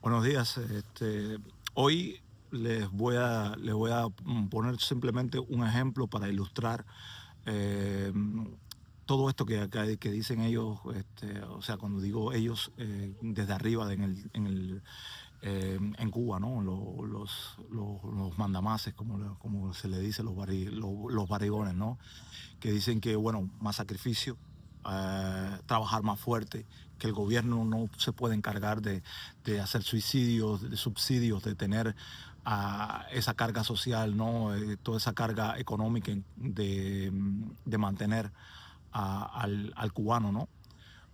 Buenos días. Hoy les voy a poner simplemente un ejemplo para ilustrar eh, todo esto que dicen ellos. O sea, cuando digo ellos, desde arriba en Cuba, ¿no? Los mandamases, como se le dice, los barigones, ¿no? Que dicen que, bueno, más sacrificio, trabajar más fuerte, que el gobierno no se puede encargar de hacer suicidios, de subsidios, de tener esa carga social, ¿no? Toda esa carga económica de mantener al cubano, ¿no?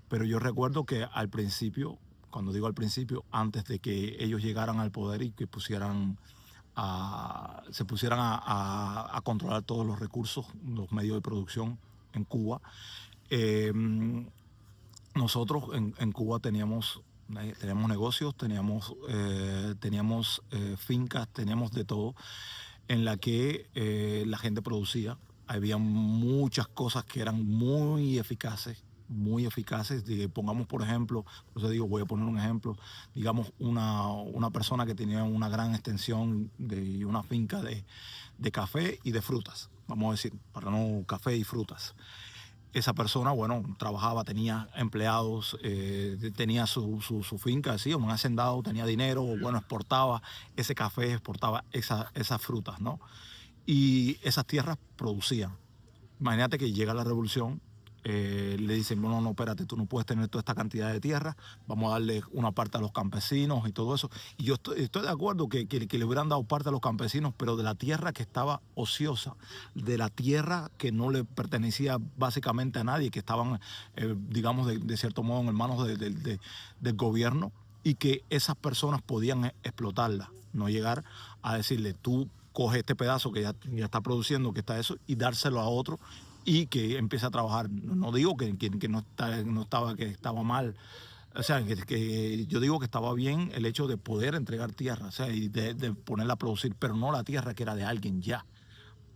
Pero yo recuerdo que al principio, cuando digo al principio, antes de que ellos llegaran al poder y que se pusieran a controlar todos los recursos, los medios de producción en Cuba. Eh, Nosotros en Cuba teníamos negocios, teníamos fincas, teníamos de todo, en la que la gente producía. Había muchas cosas que eran muy eficaces, muy eficaces. Pongamos, por ejemplo, por eso digo, voy a poner un ejemplo, digamos, una persona que tenía una gran extensión de una finca de café y de frutas, vamos a decir, para no café y frutas. Esa persona, bueno, trabajaba, tenía empleados, tenía su finca, sí, un hacendado, tenía dinero, bueno, exportaba ese café, exportaba esas frutas, ¿no? Y esas tierras producían. Imagínate que llega la revolución, le dicen, no, no, no, espérate, tú no puedes tener toda esta cantidad de tierra, vamos a darle una parte a los campesinos y todo eso. Y yo estoy de acuerdo que le hubieran dado parte a los campesinos, pero de la tierra que estaba ociosa, de la tierra que no le pertenecía básicamente a nadie, que estaban, digamos, de cierto modo en manos del gobierno, y que esas personas podían explotarla, no llegar a decirle, tú coge este pedazo que ya está produciendo, que está eso, y dárselo a otro y que empiece a trabajar. No digo que que estaba mal. O sea, que yo digo que estaba bien el hecho de poder entregar tierra, o sea, y de ponerla a producir, pero no la tierra que era de alguien ya,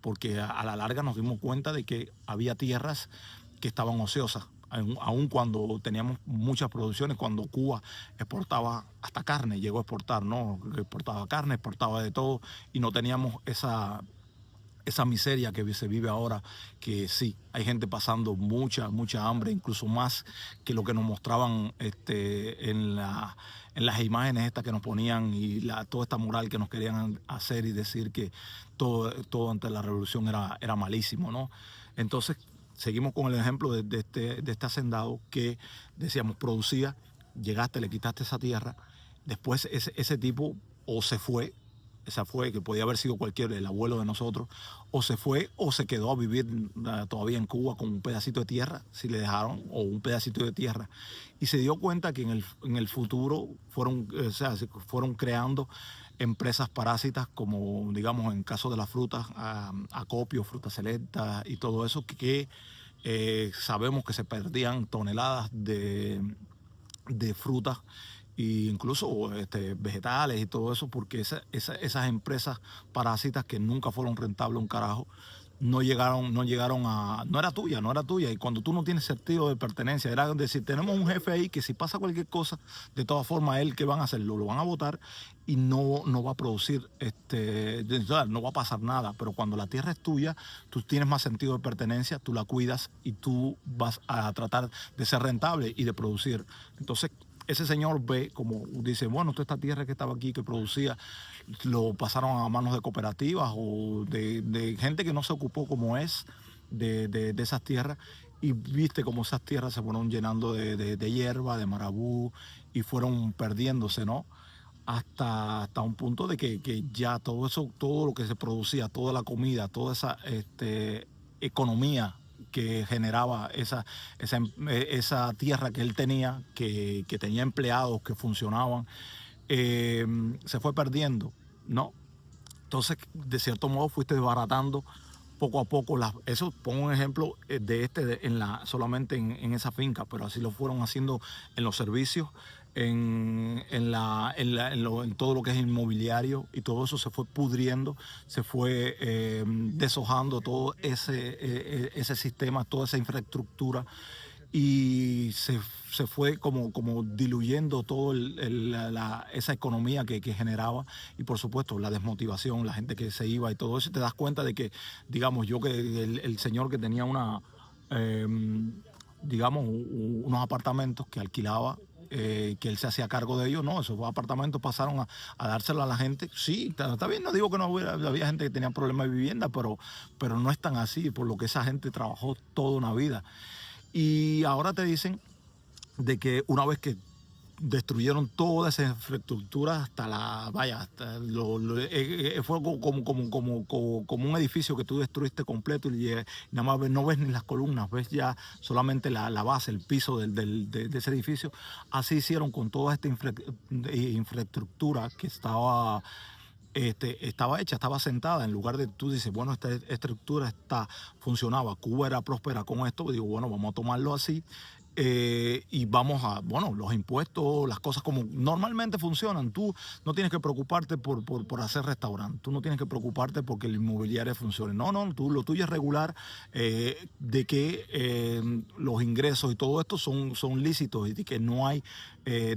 porque a la larga nos dimos cuenta de que había tierras que estaban ociosas, aun cuando teníamos muchas producciones, cuando Cuba exportaba hasta carne, llegó a exportar, ¿no? Exportaba carne, exportaba de todo, y no teníamos esa miseria que se vive ahora, que sí, hay gente pasando mucha hambre, incluso más que lo que nos mostraban en las imágenes estas que nos ponían, y toda esta moral que nos querían hacer y decir que todo ante la revolución era malísimo, ¿no? Entonces, seguimos con el ejemplo de este hacendado que, decíamos, producía, llegaste, le quitaste esa tierra, después ese tipo o se fue, esa fue, que podía haber sido cualquier, el abuelo de nosotros, o se fue o se quedó a vivir todavía en Cuba con un pedacito de tierra, si le dejaron, o un pedacito de tierra. Y se dio cuenta que en el futuro o sea, se fueron creando empresas parásitas, como digamos en caso de las frutas, acopio, frutas selectas y todo eso, sabemos que se perdían toneladas de frutas e incluso vegetales y todo eso, porque esas empresas parásitas que nunca fueron rentables un carajo, no llegaron no era tuya. Y cuando tú no tienes sentido de pertenencia, era decir, tenemos un jefe ahí que si pasa cualquier cosa, de todas formas, él, ¿qué van a hacer? Lo van a votar y no va a producir, no va a pasar nada. Pero cuando la tierra es tuya, tú tienes más sentido de pertenencia, tú la cuidas y tú vas a tratar de ser rentable y de producir. Entonces, ese señor ve, como dice, bueno, toda esta tierra que estaba aquí, que producía, lo pasaron a manos de cooperativas o de gente que no se ocupó como es de esas tierras, y viste como esas tierras se fueron llenando de hierba, de marabú, y fueron perdiéndose, ¿no? Hasta un punto de que ya todo eso, todo lo que se producía, toda la comida, toda esa economía que generaba esa tierra que él tenía, que tenía empleados que funcionaban, eh, se fue perdiendo, ¿no? Entonces, de cierto modo, fuiste desbaratando poco a poco eso. Pongo un ejemplo solamente en esa finca, pero así lo fueron haciendo en los servicios, en todo lo que es inmobiliario, y todo eso se fue pudriendo, se fue deshojando todo ese sistema, toda esa infraestructura, y se fue como diluyendo todo esa economía que generaba, y por supuesto la desmotivación, la gente que se iba y todo eso, y te das cuenta de que, digamos, yo que el señor que tenía digamos, unos apartamentos que alquilaba, que él se hacía cargo de ellos, no, esos apartamentos pasaron a dárselo a la gente. Sí, está bien, no digo que no había gente que tenía problemas de vivienda, pero no es tan así, por lo que esa gente trabajó toda una vida. Y ahora te dicen de que una vez que destruyeron toda esa infraestructura hasta fue como un edificio que tú destruiste completo, y nada más no ves ni las columnas, ves ya solamente la base, el piso de ese edificio. Así hicieron con toda esta infraestructura que estaba hecha, estaba sentada. En lugar de tú dices, bueno, esta estructura funcionaba, Cuba era próspera con esto, digo, bueno, vamos a tomarlo así, y vamos bueno, los impuestos, las cosas como normalmente funcionan. Tú no tienes que preocuparte por hacer restaurante, tú no tienes que preocuparte porque el inmobiliario funcione. No, no, lo tuyo es regular, de que los ingresos y todo esto son lícitos, y de que no hay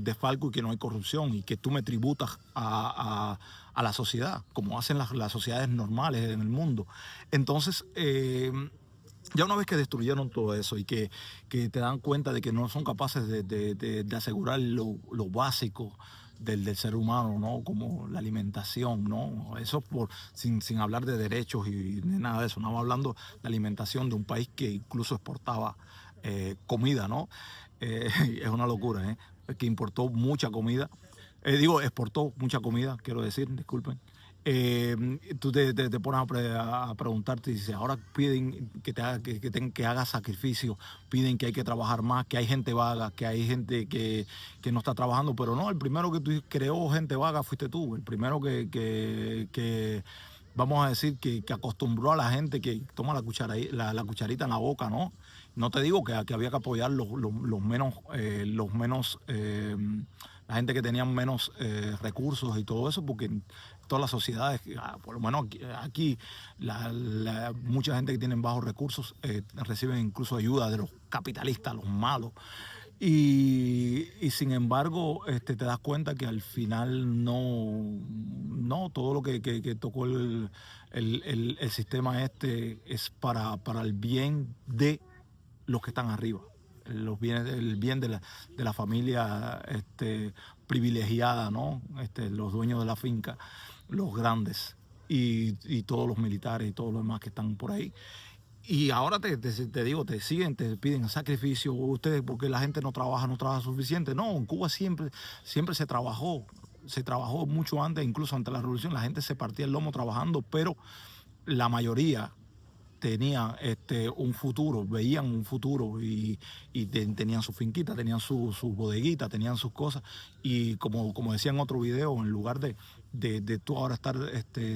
desfalco y que no hay corrupción, y que tú me tributas a la sociedad, como hacen las sociedades normales en el mundo. Entonces, ya una vez que destruyeron todo eso y que te dan cuenta de que no son capaces de asegurar lo básico del ser humano, ¿no? Como la alimentación, ¿no? Eso sin hablar de derechos y de nada de eso. No, hablando de alimentación de un país que incluso exportaba comida, ¿no? Es una locura, ¿eh? Que importó mucha comida. Exportó mucha comida, quiero decir, disculpen. Tú te pones a preguntarte y dices, ahora piden que hagas sacrificio, piden que hay que trabajar más, que hay gente vaga, que hay gente que no está trabajando, pero no, el primero que tú creó gente vaga fuiste tú, el primero que vamos a decir, que acostumbró a la gente que toma la cucharita en la boca, ¿no? No te digo que había que apoyar la gente que tenía menos recursos y todo eso, porque en todas las sociedades, por lo menos aquí mucha gente que tiene bajos recursos reciben incluso ayuda de los capitalistas, los malos. Y sin embargo, te das cuenta que al final no todo lo que tocó el sistema es para el bien de los que están arriba, el bien de la familia privilegiada, ¿no? Los dueños de la finca, los grandes, y todos los militares y todos los demás que están por ahí. Y ahora te digo, te siguen, te piden sacrificio, ustedes, porque la gente no trabaja suficiente. No, en Cuba siempre se trabajó mucho antes, incluso antes de la revolución, la gente se partía el lomo trabajando, pero la mayoría tenía un futuro, veían un futuro, y tenían su finquita, tenían sus bodeguitas, tenían sus cosas. Y como decía en otro video, en lugar de tú ahora estar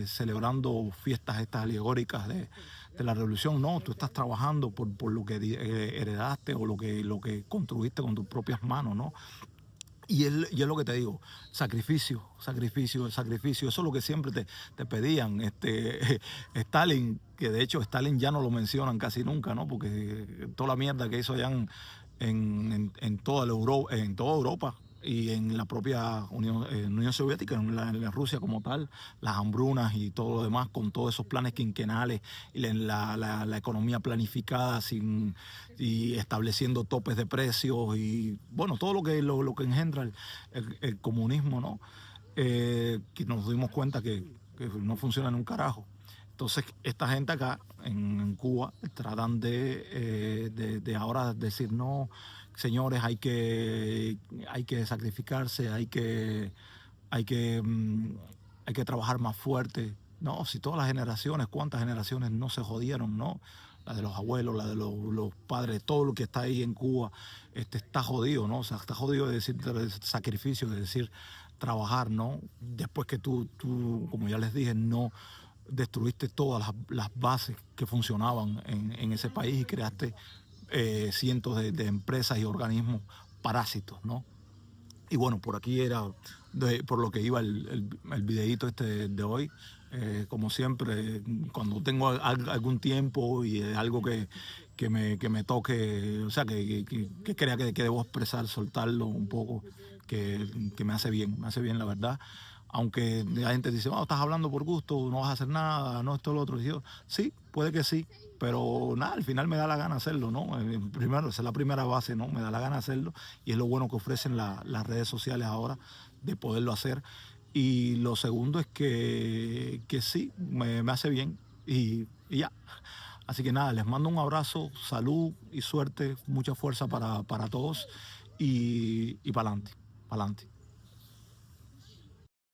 celebrando fiestas estas alegóricas de la revolución, no, tú estás trabajando por lo que heredaste, o lo que construiste con tus propias manos, ¿no? Y es lo que te digo, sacrificio, sacrificio, sacrificio. Eso es lo que siempre te pedían. Stalin, que de hecho Stalin ya no lo mencionan casi nunca, ¿no? Porque toda la mierda que hizo allá en toda Europa y en la propia Unión Soviética, en la Rusia como tal, las hambrunas y todo lo demás, con todos esos planes quinquenales, y la economía planificada y estableciendo topes de precios, y bueno, todo lo que engendra el comunismo, ¿no? Que nos dimos cuenta que no funciona en un carajo. Entonces, esta gente acá en Cuba tratan de ahora decir, no, señores, hay que sacrificarse, hay que, mm, hay que trabajar más fuerte. No, si todas las generaciones, cuántas generaciones no se jodieron, ¿no? La de los abuelos, la de los padres, todo lo que está ahí en Cuba, está jodido, ¿no? O sea, está jodido de decir sacrificio, de decir trabajar, ¿no? Después que tú, como ya les dije, no destruiste todas las bases que funcionaban en ese país, y creaste cientos de empresas y organismos parásitos, ¿no? Y bueno, por aquí era por lo que iba el videíto de hoy. Como siempre, cuando tengo algún tiempo y algo que me toque, o sea, que crea que debo expresar, soltarlo un poco, que me hace bien la verdad. Aunque la gente dice, oh, estás hablando por gusto, no vas a hacer nada, no esto, lo otro. Y yo, sí, puede que sí, pero nada, al final me da la gana hacerlo, ¿no? Primero, esa es la primera base, ¿no? Me da la gana hacerlo y es lo bueno que ofrecen las redes sociales ahora de poderlo hacer. Y lo segundo es que sí, me hace bien y ya. Así que nada, les mando un abrazo, salud y suerte, mucha fuerza para todos y para adelante, para adelante.